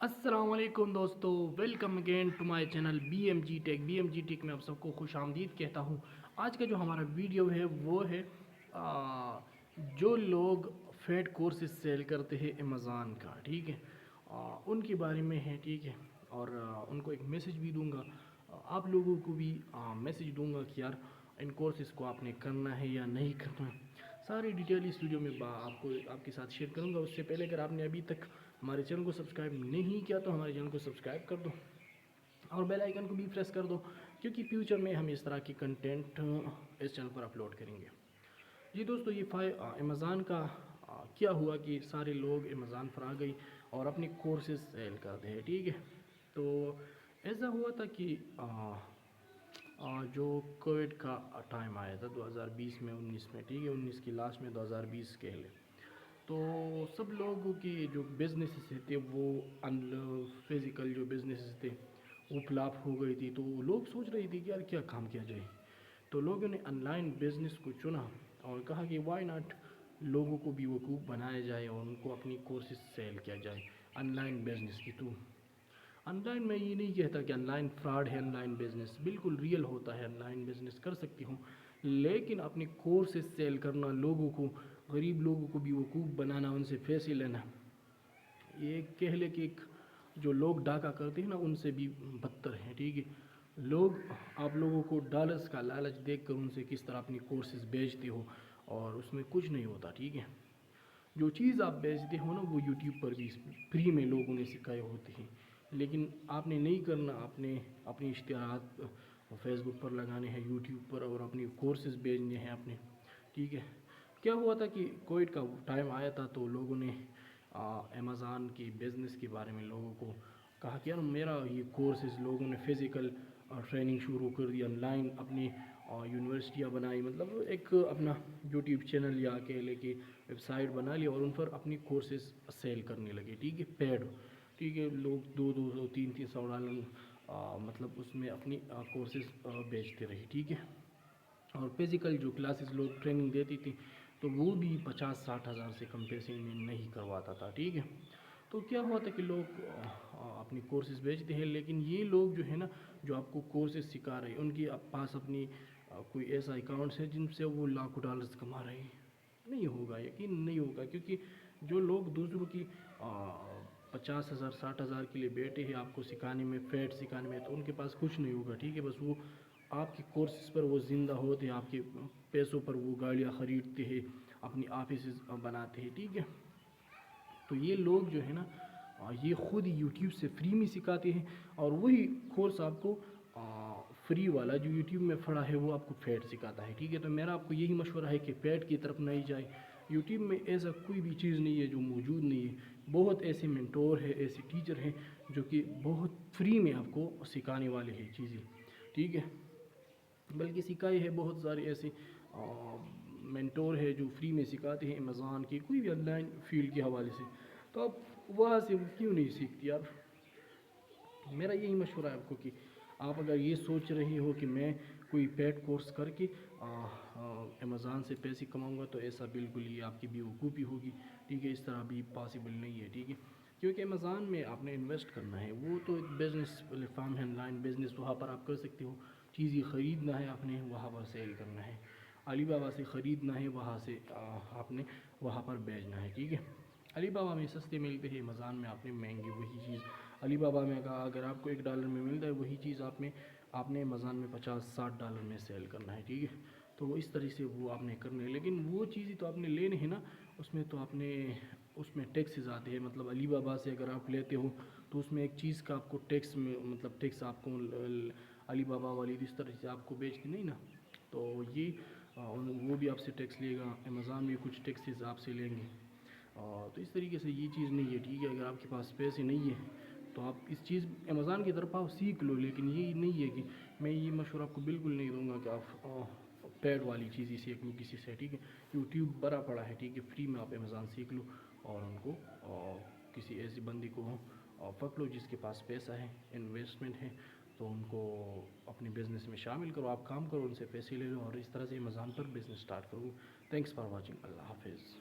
السلام علیکم دوستو، welcome again to my channel B M G tech میں آپ سب کو خوش آمدید کہتا ہوں۔ آج کا جو ہمارا ویڈیو ہے وہ ہے جو لوگ فیڈ کورسز سیل کرتے ہیں امیزون کا، ٹھیک ہے، ان کے بارے میں ہے، ٹھیک ہے، اور ان کو ایک میسج بھی دوں گا، آپ لوگوں کو بھی میسج دوں گا کہ یار ان کورسز کو آپ نے کرنا ہے یا نہیں کرنا ہے۔ ساری ڈیٹیل اس ویڈیو میں آپ کے ساتھ شیئر کروں گا۔ اس سے پہلے اگر آپ نے ابھی تک ہمارے چینل کو سبسکرائب نہیں کیا تو ہمارے چینل کو سبسکرائب کر دو اور بیل آئیکن کو بھی پریس کر دو، کیونکہ فیوچر میں ہم اس طرح کی کنٹینٹ اس چینل پر اپلوڈ کریں گے۔ جی دوستو، یہ امیزون کا کیا ہوا کہ سارے لوگ امیزون پر آ گئی اور اپنی کورسز سیل کرتے ہیں، ٹھیک ہے۔ تو ایسا ہوا تھا کہ جو کووڈ کا ٹائم آیا تھا 2020 میں 19 میں، ٹھیک ہے، 19 کی لاسٹ میں 2020 کے لئے، تو سب لوگوں کی جو بزنسز تھے وہ فزیکل جو بزنسز تھے وہ فلاپ ہو گئی تھی، تو لوگ سوچ رہے تھے کہ یار کیا کام کیا جائے، تو لوگوں نے آن لائن بزنس کو چنا اور کہا کہ وائی ناٹ لوگوں کو بھی وقوف بنایا جائے اور ان کو اپنی کورسز سیل کیا جائے آن لائن بزنس کی۔ تو آن لائن میں یہ نہیں کہتا کہ آن لائن فراڈ ہے، آن لائن بزنس بالکل ریئل ہوتا ہے، آن لائن بزنس کر سکتی ہوں، لیکن اپنے کورسز سیل کرنا، لوگوں کو، غریب لوگوں کو بھی وقوف بنانا، ان سے پیسے لینا، یہ کہہ لے کہ ایک جو لوگ ڈاکہ کرتے ہیں نا ان سے بھی بدتر ہیں، ٹھیک ہے۔ لوگ آپ لوگوں کو ڈالرز کا لالچ دیکھ کر ان سے کس طرح اپنی کورسز بیچتے ہو اور اس میں کچھ نہیں ہوتا، ٹھیک ہے۔ جو چیز آپ بیچتے ہو نا وہ یوٹیوب پر بھی فری میں لوگوں نے سکھائے ہوتے ہیں، لیکن آپ نے نہیں کرنا، آپ نے اپنی اشتہارات فیس بک پر لگانے ہیں، یوٹیوب پر، اور اپنی کورسز بیچنے ہیں اپنے، ٹھیک ہے۔ کیا ہوا تھا کہ کووڈ کا ٹائم آیا تھا تو لوگوں نے امیزون کی بزنس کے بارے میں لوگوں کو کہا کہ یار میرا یہ کورسز، لوگوں نے فزیکل ٹریننگ شروع کر دی، آن لائن اپنی یونیورسٹیاں بنائی، مطلب ایک اپنا یوٹیوب چینل یا کہہ لے کہ ویب سائٹ بنا لی اور ان پر اپنی کورسز سیل کرنے لگے، ٹھیک ہے، پیڈ، ٹھیک ہے۔ لوگ $200 $300 مطلب اس میں اپنی کورسز بیچتے رہے، ٹھیک ہے، اور فزیکل جو کلاسز لوگ ٹریننگ دیتی تھی تو وہ بھی 50-60 ہزار سے کم پیسے میں نہیں کرواتا تھا، ٹھیک ہے۔ تو کیا ہوا تھا کہ لوگ اپنی کورسز بیچتے ہیں، لیکن یہ لوگ جو ہے نا جو آپ کو کورسز سکھا رہے ہیں ان کے پاس اپنی کوئی ایسا اکاؤنٹس ہے جن سے وہ لاکھوں ڈالرز کما رہے ہیں، نہیں ہوگا، یقین نہیں ہوگا، کیونکہ جو لوگ دوسروں کی 50,000 60,000 کے لیے بیٹھے ہیں آپ کو سکھانے میں، فیڈ سکھانے میں، تو ان کے پاس کچھ نہیں ہوگا، ٹھیک ہے۔ بس وہ آپ کی کورسز پر وہ زندہ ہوتے ہیں، آپ کے پیسوں پر وہ گاڑیاں خریدتے ہیں، اپنی آفیسز بناتے ہیں، ٹھیک ہے۔ تو یہ لوگ جو ہے نا یہ خود یوٹیوب سے فری میں سکھاتے ہیں اور وہی کورس آپ کو فری والا جو یوٹیوب میں پڑا ہے وہ آپ کو فیڈ سکھاتا ہے، ٹھیک ہے۔ تو میرا آپ کو یہی مشورہ ہے کہ فیڈ کی طرف نہیں جائے، یوٹیوب میں ایسا کوئی بھی چیز نہیں ہے جو موجود نہیں ہے، بہت ایسے مینٹور ہیں، ایسے ٹیچر ہیں جو کہ بہت فری میں آپ کو سکھانے والے ہیں چیزیں، ٹھیک ہے، بلکہ سکھائے ہیں بہت سارے ایسے مینٹور ہے جو فری میں سکھاتے ہیں امیزون کی کوئی بھی آن لائن فیلڈ کے حوالے سے، تو آپ وہاں سے کیوں نہیں سیکھتی یار۔ میرا یہی مشورہ ہے آپ کو کہ آپ اگر یہ سوچ رہے ہو کہ میں کوئی پیڈ کورس کر کے امیزون سے پیسے کماؤں گا تو ایسا بالکل ہی آپ کی بیوقوفی ہوگی، ٹھیک ہے، اس طرح بھی پاسبل نہیں ہے، ٹھیک ہے، کیونکہ امیزون میں آپ نے انویسٹ کرنا ہے، وہ تو ایک بزنس پلیٹ فارم ہے، آن لائن بزنس، وہاں پر آپ کر سکتے ہو، چیزیں خریدنا ہے آپ نے، وہاں پر سیل کرنا ہے، علی بابا سے خریدنا ہے، وہاں سے آپ نے وہاں پر بیچنا ہے، ٹھیک ہے۔ علی بابا میں سستے ملتے ہیں، امیزون میں آپ نے مہنگی، وہی چیز علی بابا میں اگر آپ کو $1 میں ملتا ہے وہی چیز آپ نے امیزون میں $50-60 میں سیل کرنا ہے، ٹھیک ہے۔ تو اس طرح سے وہ آپ نے کرنا ہے، لیکن وہ چیزیں تو آپ نے لینے ہیں نا، اس میں تو آپ نے اس میں ٹیکسز آتے ہیں، مطلب علی بابا سے اگر آپ لیتے ہو تو اس میں ایک چیز کا آپ کو ٹیکس میں، مطلب ٹیکس آپ کو علی بابا والی اس طرح سے آپ کو بیچتے نہیں نا، تو یہ وہ بھی آپ سے ٹیکس لے گا، امیزون بھی کچھ ٹیکسز آپ سے لیں گے، تو اس طریقے سے یہ چیز نہیں ہے، ٹھیک ہے۔ اگر آپ کے پاس پیسے نہیں ہیں تو آپ اس چیز امیزون کی طرف آپ سیکھ لو، لیکن یہ نہیں ہے کہ میں یہ مشورہ آپ کو بالکل نہیں دوں گا کہ آپ پیڈ والی چیزیں سیکھ لو کسی سے، ٹھیک ہے۔ یوٹیوب بڑا پڑا ہے، ٹھیک ہے، فری میں آپ امیزون سیکھ لو اور ان کو کسی ایسی بندی کو پکڑ لو جس کے پاس پیسہ ہے، انویسٹمنٹ ہے، تو ان کو اپنے بزنس میں شامل کرو، آپ کام کرو، ان سے پیسے لے لو اور اس طرح سے امیزون پر بزنس سٹارٹ کرو۔ تھینکس فار واچنگ، اللہ حافظ۔